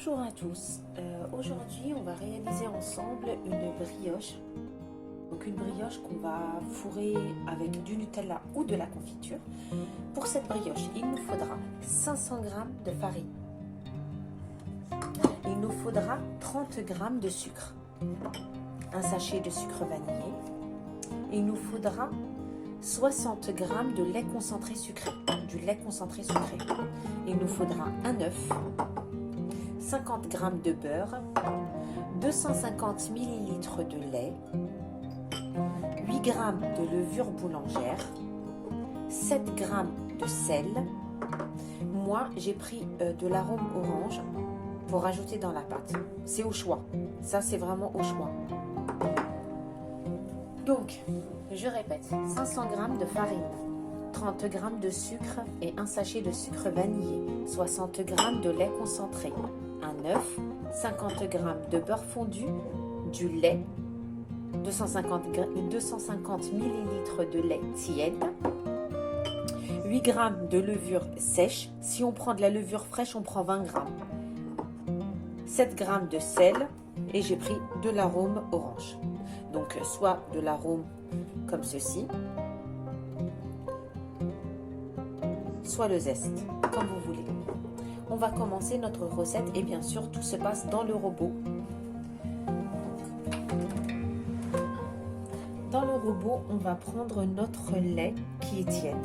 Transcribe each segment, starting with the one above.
Bonjour à tous. Aujourd'hui, on va réaliser ensemble une brioche. Donc une brioche qu'on va fourrer avec du Nutella ou de la confiture. Pour cette brioche, il nous faudra 500 g de farine. Il nous faudra 30 g de sucre, un sachet de sucre vanillé. Il nous faudra 60 g de lait concentré sucré, du lait concentré sucré. Il nous faudra un œuf, 50 g de beurre, 250 ml de lait, 8 g de levure boulangère, 7 g de sel. Moi, j'ai pris de l'arôme orange pour ajouter dans la pâte. C'est au choix. Ça, c'est vraiment au choix. Donc, je répète, 500 g de farine, 30 g de sucre et un sachet de sucre vanillé, 60 g de lait concentré, un œuf, 50 g de beurre fondu, du lait, 250 ml de lait tiède, 8 g de levure sèche. Si on prend de la levure fraîche, on prend 20 g. 7 g de sel et j'ai pris de l'arôme orange. Donc soit de l'arôme comme ceci, soit le zeste, comme vous voulez. On va commencer notre recette et bien sûr tout se passe dans le robot. Dans le robot, on va prendre notre lait qui est tiède.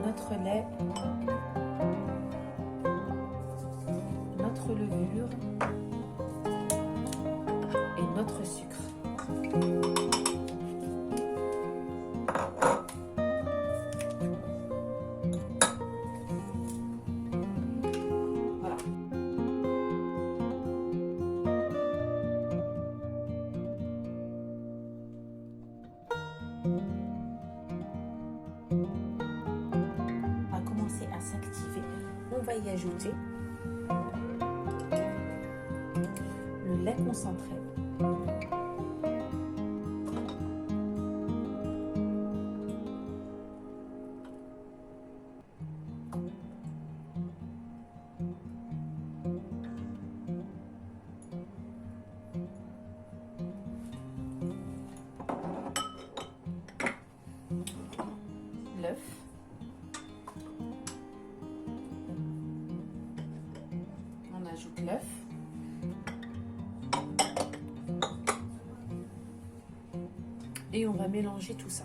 Notre lait, notre levure et notre sucre. Voilà. Va commencer à s'activer. On va y ajouter le lait concentré. L'œuf. On ajoute l'œuf. Et on va mélanger tout ça.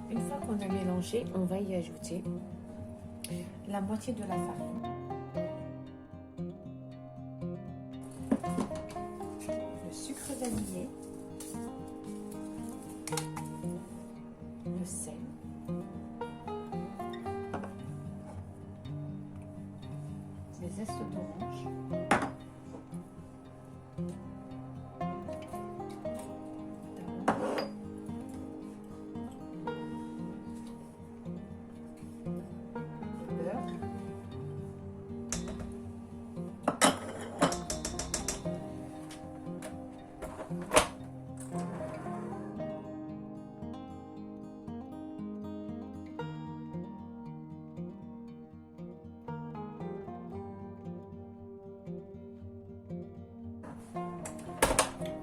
Une fois qu'on a mélangé, on va y ajouter la moitié de la farine, le sucre vanillé, le sel, les zestes d'orange, le beurre,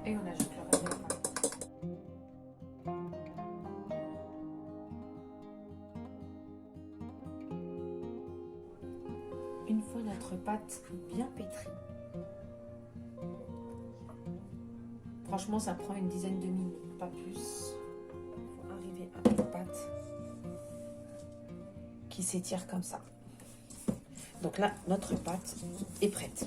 et on ajoute le reste de la farine. Une fois notre pâte bien pétrie, franchement ça prend une dizaine de minutes, pas plus. Il faut arriver à une pâte qui s'étire comme ça. Donc là, notre pâte est prête.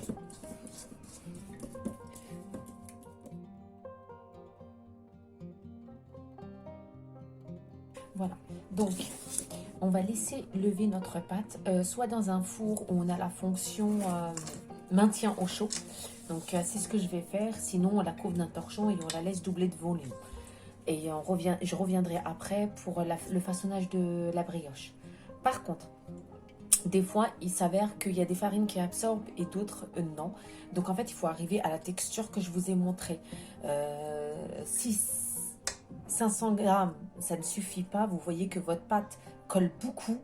Voilà, donc on va laisser lever notre pâte, soit dans un four où on a la fonction maintien au chaud. Donc c'est ce que je vais faire, sinon on la couvre d'un torchon et on la laisse doubler de volume. Et je reviendrai après pour le façonnage de la brioche. Par contre, des fois, il s'avère qu'il y a des farines qui absorbent et d'autres non. Donc en fait, il faut arriver à la texture que je vous ai montrée. Si 500 grammes, ça ne suffit pas, vous voyez que votre pâte colle beaucoup,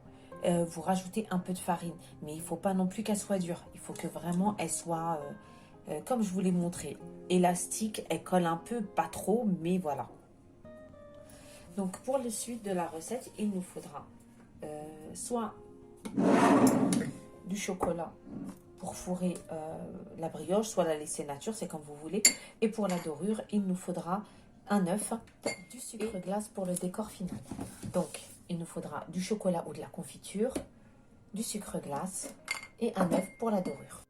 vous rajoutez un peu de farine. Mais il ne faut pas non plus qu'elle soit dure. Il faut que vraiment elle soit, comme je vous l'ai montré, élastique. Elle colle un peu, pas trop, mais voilà. Donc pour le suite de la recette, il nous faudra soit du chocolat pour fourrer la brioche, soit la laisser nature, c'est comme vous voulez. Et pour la dorure, il nous faudra un œuf, du sucre glace pour le décor final. Donc, il nous faudra du chocolat ou de la confiture, du sucre glace et un œuf pour la dorure.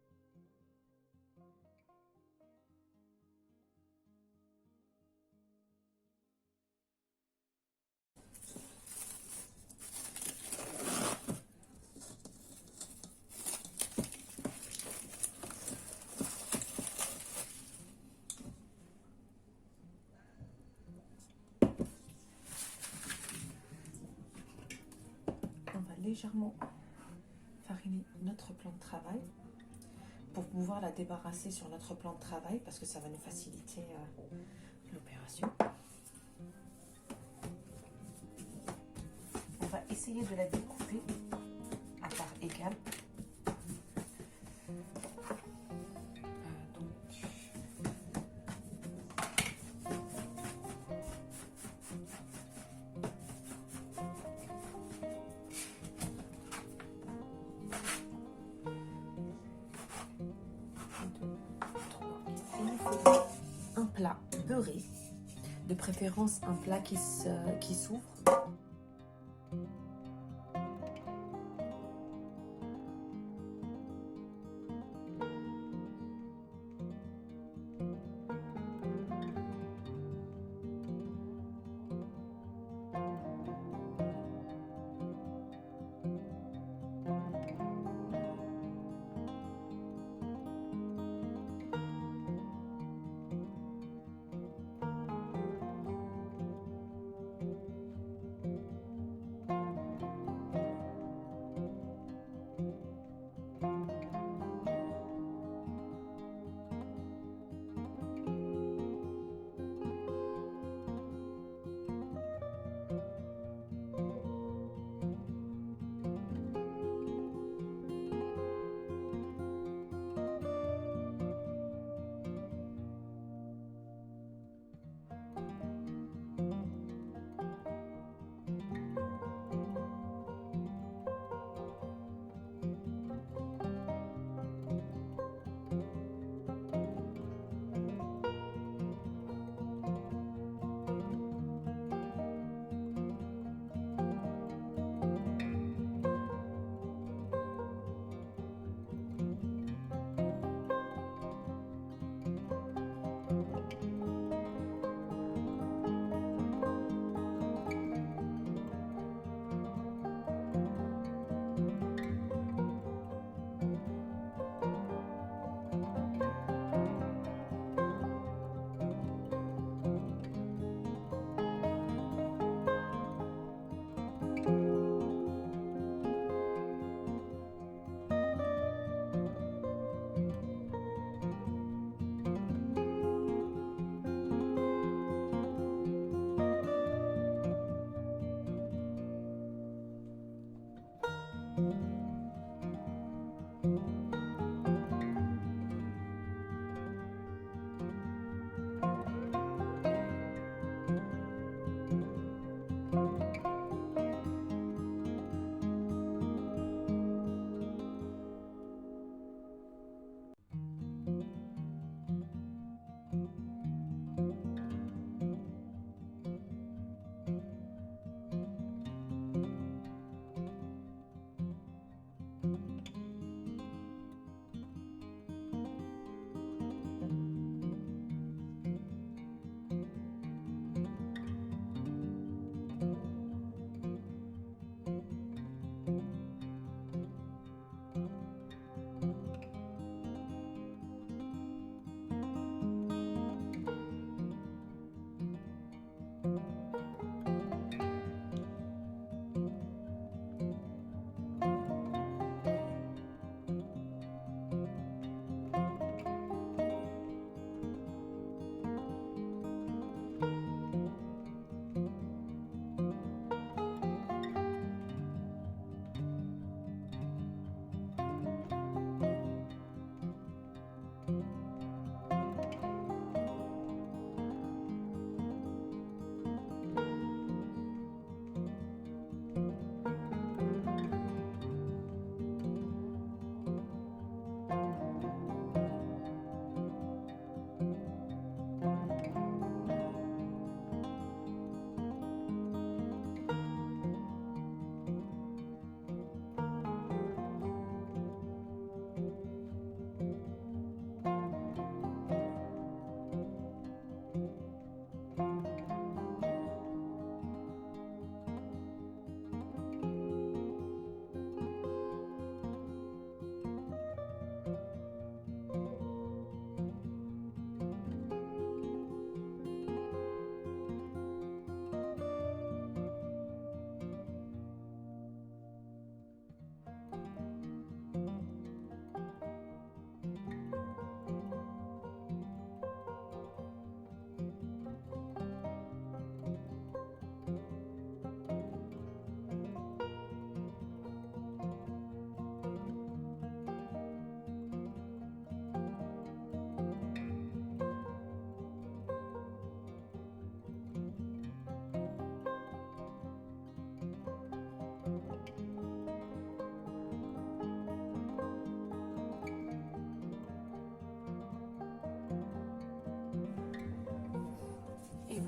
On va légèrement fariner notre plan de travail pour pouvoir la débarrasser sur notre plan de travail parce que ça va nous faciliter l'opération. On va essayer de la découper à part égale. Un plat beurré, de préférence un plat qui s'ouvre.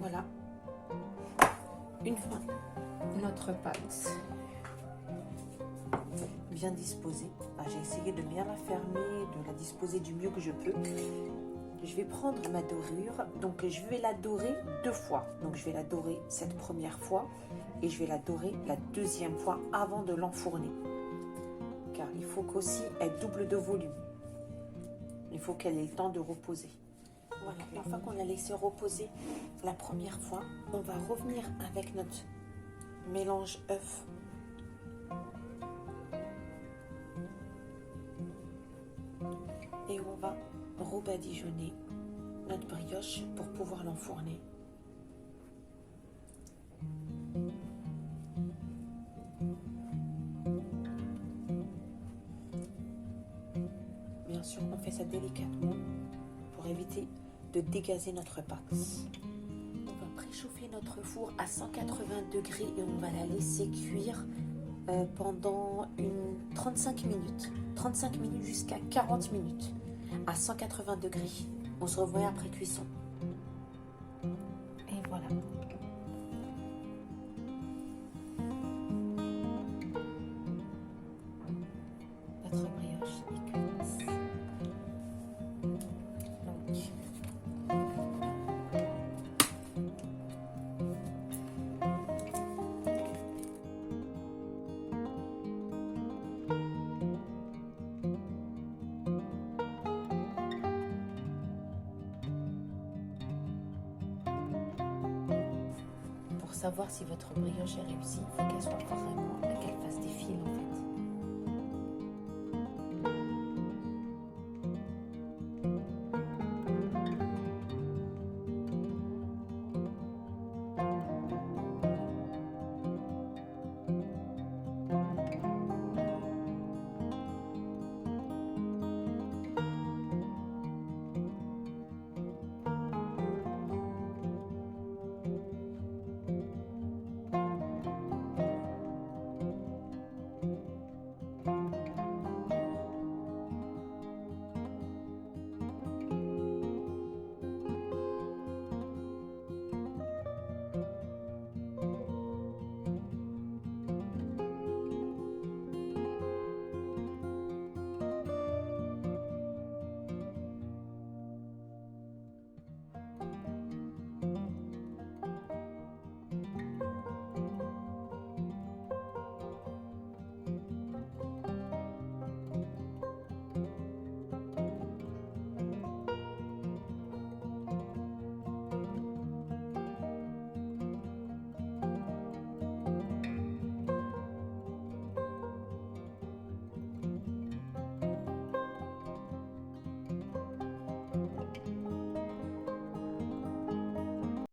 voilà. Une fois notre pâte bien disposée, j'ai essayé de bien la fermer, de la disposer du mieux que je peux. Je vais prendre ma dorure, donc je vais la dorer 2 fois. Donc je vais la dorer cette première fois et je vais la dorer la deuxième fois avant de l'enfourner. Car il faut qu'aussi elle double de volume. Il faut qu'elle ait le temps de reposer. Voilà, une fois qu'on l'a laissé reposer la première fois, on va revenir avec notre mélange œuf. Et on va rebadigeonner notre brioche pour pouvoir l'enfourner. Bien sûr, on fait ça délicatement pour éviter de dégazer notre pâte. On va préchauffer notre four à 180 degrés et on va la laisser cuire pendant 35 minutes. 35 minutes jusqu'à 40 minutes à 180 degrés. On se revoit après cuisson. Et voilà. Notre brioche est cuite. Pour savoir si votre brioche est réussie, il faut qu'elle soit vraiment, qu'elle fasse des